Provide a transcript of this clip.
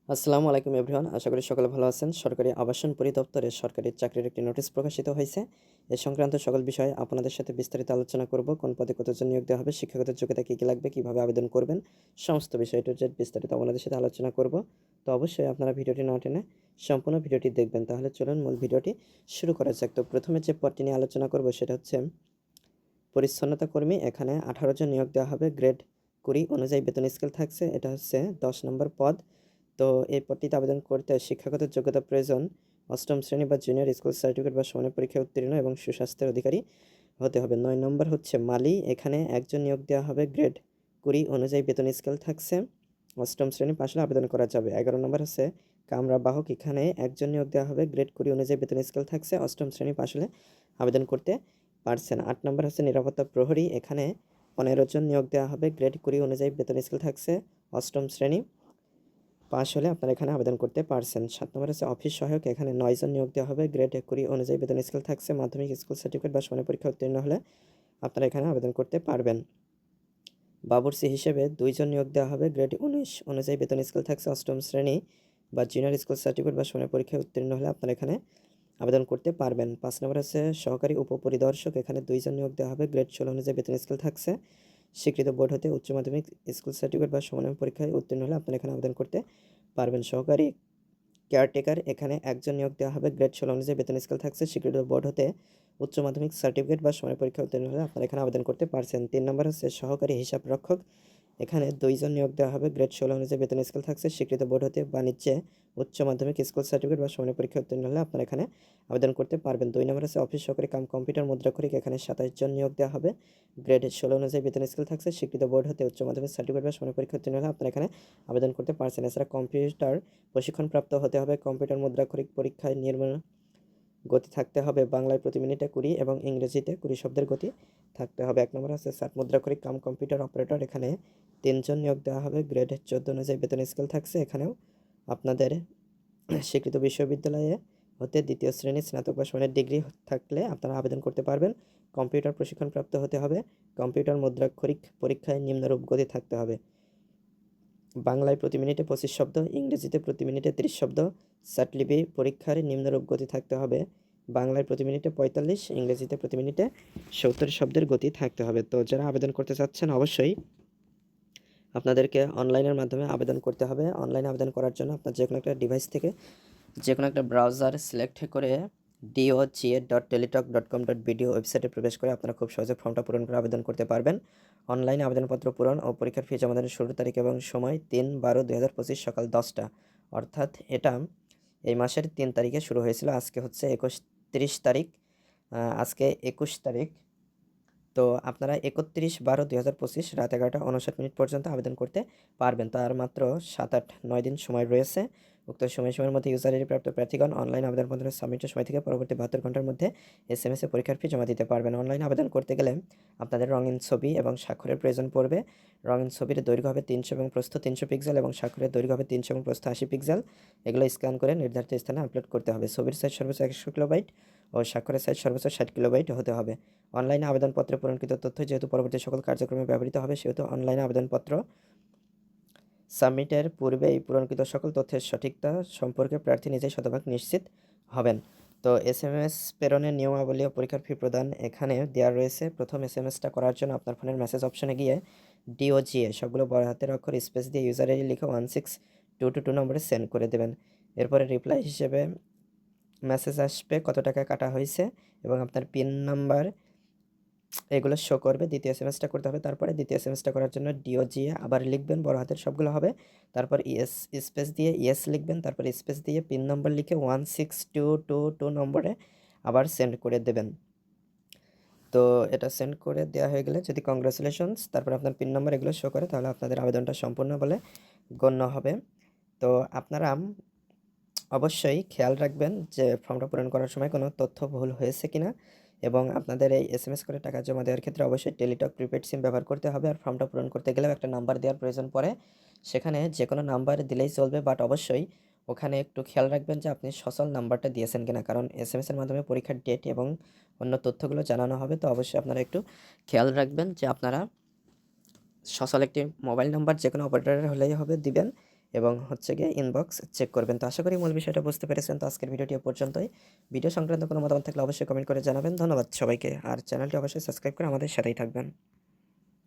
আসসালামু আলাইকুম এভরিওয়ান, আশা করি সকলে ভালো আছেন। সরকারি আবাসন পরিদপ্তরে সরকারি চাকরির একটি নোটিশ প্রকাশিত হয়েছে। এ সংক্রান্ত সকল বিষয়ে আপনাদের সাথে বিস্তারিত আলোচনা করব। কোন পদে কতজন নিয়োগ দেওয়া হবে, শিক্ষাগত যোগ্যতা কী কী লাগবে, কীভাবে আবেদন করবেন, সমস্ত বিষয় টু জেড বিস্তারিত আপনাদের সাথে আলোচনা করব। তো অবশ্যই আপনারা ভিডিওটি না টেনে সম্পূর্ণ ভিডিওটি দেখবেন। তাহলে চলুন মূল ভিডিওটি শুরু করা যাক। তো প্রথমে যে পদটি নিয়ে আলোচনা করব সেটা হচ্ছে পরিচ্ছন্নতা কর্মী। এখানে 18 জন নিয়োগ দেওয়া হবে। গ্রেড 20 অনুযায়ী বেতন স্কেল থাকছে। এটা হচ্ছে 10 নম্বর পদ। তো এই পদটিতে আবেদন করতে শিক্ষাগত যোগ্যতা প্রয়োজন। অষ্টম শ্রেণী বা জুনিয়র স্কুল সার্টিফিকেট বা সমানের পরীক্ষায় উত্তীর্ণ এবং সুস্বাস্থ্যের অধিকারী হতে হবে। 9 নম্বর হচ্ছে মালি। এখানে একজন নিয়োগ দেওয়া হবে। গ্রেড 20 অনুযায়ী বেতন স্কেল থাকছে। অষ্টম শ্রেণী পাশ হলে আবেদন করা যাবে। 11 নম্বর হচ্ছে কামরা বাহক। এখানে একজন নিয়োগ দেওয়া হবে। গ্রেড 20 অনুযায়ী বেতন স্কেল থাকছে। অষ্টম শ্রেণী পাশ হলে আবেদন করতে পারছেন। 8 নম্বর হচ্ছে নিরাপত্তা প্রহরী। এখানে 15 জন নিয়োগ দেওয়া হবে। গ্রেড 20 অনুযায়ী বেতন স্কেল থাকছে। অষ্টম শ্রেণী পাশ হলে আপনারা এখানে আবেদন করতে পারছেন। 7 নম্বর হচ্ছে অফিস সহায়ক। এখানে 9 জন নিয়োগ দেওয়া হবে। গ্রেড 20 অনুযায়ী বেতন স্কেল থাকছে। মাধ্যমিক স্কুল সার্টিফিকেট বা সমানের পরীক্ষা উত্তীর্ণ হলে আপনারা এখানে আবেদন করতে পারবেন। বাবুর্চি হিসেবে 2 জন নিয়োগ দেওয়া হবে। গ্রেড 19 অনুযায়ী বেতন স্কেল থাকছে। অষ্টম শ্রেণী বা জুনিয়র স্কুল সার্টিফিকেট বা সমানের পরীক্ষায় উত্তীর্ণ হলে আপনারা এখানে আবেদন করতে পারবেন। 5 নম্বর হচ্ছে সহকারী উপপরিদর্শক। এখানে 2 জন নিয়োগ দেওয়া হবে। গ্রেড 16 অনুযায়ী বেতন স্কেল থাকছে। স্বীকৃত বোর্ড হতে উচ্চ মাধ্যমিক স্কুল সার্টিফিকেট বা সমানের পরীক্ষায় উত্তীর্ণ হলে আপনারা এখানে আবেদন করতে পারবেন। সহকারী কেয়ারটেকার। এখানে একজন নিয়োগ দেওয়া হবে। গ্রেড 16 অনুযায়ী বেতন স্কেল থাকছে। স্বীকৃত বোর্ড হতে উচ্চ মাধ্যমিক সার্টিফিকেট বা সমানের পরীক্ষা উত্তীর্ণ হলে আপনারা এখানে আবেদন করতে পারছেন। 3 নম্বর হচ্ছে সহকারী হিসাব রক্ষক। এখানে 2 জন নিয়োগ দেওয়া হবে। গ্রেড 16 অনুযায়ী বেতন স্কেল থাকছে। স্বীকৃত বোর্ড হতে বাণিজ্যে উচ্চ মাধ্যমিক স্কুল সার্টিফিকেট বা সমানের পরীক্ষা উত্তীর্ণ হলে আপনারা এখানে আবেদন করতে পারবেন। 2 নম্বর হচ্ছে অফিস সহকারী কাম কম্পিউটার মুদ্রাক্ষরিক। এখানে 27 জন নিয়োগ দেওয়া হবে। গ্রেড 16 অনুযায়ী বেতন স্কেল থাকছে। স্বীকৃত বোর্ড হতে উচ্চ মাধ্যমিক সার্টিফিকেট বা সমানের পরীক্ষা উত্তীর্ণ হলে আপনারা এখানে আবেদন করতে পারছেন। এছাড়া কম্পিউটার প্রশিক্ষণপ্রাপ্ত হতে হবে। কম্পিউটার মুদ্রাক্ষরিক পরীক্ষায় নির্মাণ গতি থাকতে হবে। বাংলায় প্রতি মিনিটে 20 এবং ইংরেজিতে 20 শব্দের গতি থাকতে হবে। 1 নম্বর হচ্ছে ষাট মুদ্রাক্ষরিক কাম কম্পিউটার অপারেটর। এখানে 3 জন নিয়োগ দেওয়া হবে। গ্রেড 14 অনুযায়ী বেতন স্কেল থাকছে। এখানেও আপনাদের স্বীকৃত বিশ্ববিদ্যালয়ে হতে দ্বিতীয় শ্রেণী স্নাতক বা সমানের ডিগ্রি থাকলে আপনারা আবেদন করতে পারবেন। কম্পিউটার প্রশিক্ষণপ্রাপ্ত হতে হবে। কম্পিউটার মুদ্রাক্ষরিক পরীক্ষায় নিম্নরূপ গতি থাকতে হবে। বাংলায় প্রতি মিনিটে 25 শব্দ, ইংরেজিতে প্রতি মিনিটে 30 শব্দ। স্যাটলিবি পরীক্ষার নিম্নরূপ গতি থাকতে হবে। বাংলায় প্রতি মিনিটে 45, ইংরেজিতে প্রতি মিনিটে 70 শব্দের গতি থাকতে হবে। তো যারা আবেদন করতে চাচ্ছেন অবশ্যই আপনাদেরকে অনলাইনের মাধ্যমে আবেদন করতে হবে। অনলাইনে আবেদন করার জন্য আপনার যে কোনো একটা ডিভাইস থেকে যে কোনো একটা ব্রাউজার সিলেক্ট করে doga.teletalk.com.bd ওয়েবসাইটে প্রবেশ করে আপনারা খুব সহজে ফর্মটা পূরণ করে আবেদন করতে পারবেন। অনলাইনে আবেদনপত্র পূরণ ও পরীক্ষার ফি জমাদানের শুরুর তারিখ এবং সময় 3/12/2025 সকাল 10টা, অর্থাৎ এটা এই মাসের 3 তারিখে শুরু হয়েছিল। আজকে হচ্ছে 30 তারিখ, আজকে 21 তারিখ। তো আপনারা 31/12/2025 রাত 11:59 পর্যন্ত আবেদন করতে পারবেন। তো আর মাত্র 7-8-9 দিন সময় রয়েছে। উক্ত সময়সীমার মধ্যে ইউজার আইডি প্রাপ্ত প্রার্থীগণ অনলাইন আবেদনপত্র সাবমিটের সময় থেকে পরবর্তী 72 ঘন্টার মধ্যে এসএমএসে পরীক্ষার ফি জমা দিতে পারবেন। অনলাইনে আবেদন করতে গেলে আপনাদের রঙিন ছবি এবং স্বাক্ষরের প্রয়োজন পড়বে। রঙিন ছবির দৈর্ঘ্য হবে 300 এবং প্রস্থ 300 পিক্সেল এবং স্বাক্ষরের দৈর্ঘ্য হবে 300 এবং প্রস্থ 80 পিক্সেল। এগুলো স্ক্যান করে নির্ধারিত স্থানে আপলোড করতে হবে। ছবির সাইজ সর্বোচ্চ 100 কিলোবাইট ও স্বাক্ষরের সাইজ সর্বোচ্চ 60 কিলোবাইট হতে হবে। অনলাইনে আবেদনপত্রে পূরণকৃত তথ্য যেহেতু পরবর্তী সকল কার্যক্রমে ব্যবহৃত হবে, সেহেতু অনলাইনে আবেদনপত্র সাবমিটের পূর্বেই পূরণকৃত সকল তথ্যের সঠিকতা সম্পর্কে প্রার্থী নিজেই শতভাগ নিশ্চিত হবেন। তো এসএমএস প্রেরণের নিয়মাবলী ও পরীক্ষার ফি প্রদান এখানে দেওয়া রয়েছে। প্রথম এসএমএসটা করার জন্য আপনার ফোনের মেসেজ অপশনে গিয়ে DOGA সবগুলো বড় হাতের অক্ষর স্পেস দিয়ে ইউজার আইডি লিখে 16222 নম্বরে সেন্ড করে দেবেন। এরপরে রিপ্লাই হিসেবে মেসেজ আসবে কত টাকা কাটা হয়েছে এবং আপনার পিন নাম্বার এগুলো শো করবে। দ্বিতীয় এসএমএসটা করতে হবে। তারপরে দ্বিতীয় এসএমএসটা করার জন্য DOGA আবার লিখবেন, বড় হাতের সবগুলো হবে। তারপর স্পেস দিয়ে ইয়েস লিখবেন, তারপর স্পেস দিয়ে পিন নম্বর লিখে 16222 নম্বরে আবার সেন্ড করে দেবেন। তো এটা সেন্ড করে দেওয়া হয়ে গেলে যদি কংগ্রাচুলেশনস তারপর আপনার পিন নাম্বার এগুলো শো করে, তাহলে আপনাদের আবেদনটা সম্পূর্ণ বলে গণ্য হবে। তো আপনারা অবশ্যই খেয়াল রাখবেন যে ফর্মটা পূরণ করার সময় কোনো তথ্য ভুল হয়েছে কিনা, এবং আপনাদের এই এসএমএস করে টাকা জমা দেওয়ার ক্ষেত্রে অবশ্যই টেলিটক প্রিপেড সিম ব্যবহার করতে হবে। আর ফর্মটা পূরণ করতে গেলেও একটা নাম্বার দেওয়ার প্রয়োজন পড়ে, সেখানে যে কোনো নাম্বার দিলেই চলবে, বাট অবশ্যই ওখানে একটু খেয়াল রাখবেন যে আপনি সচল নাম্বারটা দিয়েছেন কিনা, কারণ এসএমএসের মাধ্যমে পরীক্ষার ডেট এবং অন্য তথ্যগুলো জানানো হবে। তো অবশ্যই আপনারা একটু খেয়াল রাখবেন যে আপনারা সচল একটি মোবাইল নাম্বার যে কোনো অপারেটরের হলেই হবে দিবেন, এবং হচ্ছে গিয়ে ইনবক্স চেক করবেন। তো আশা করি মূল বিষয়টা বুঝতে পেরেছেন। তো আজকের ভিডিওটি এ পর্যন্তই। ভিডিও সংক্রান্ত কোনো মতামত থাকলে অবশ্যই কমেন্ট করে জানাবেন। ধন্যবাদ সবাইকে। আর চ্যানেলটি অবশ্যই সাবস্ক্রাইব করে আমাদের সাথেই থাকবেন।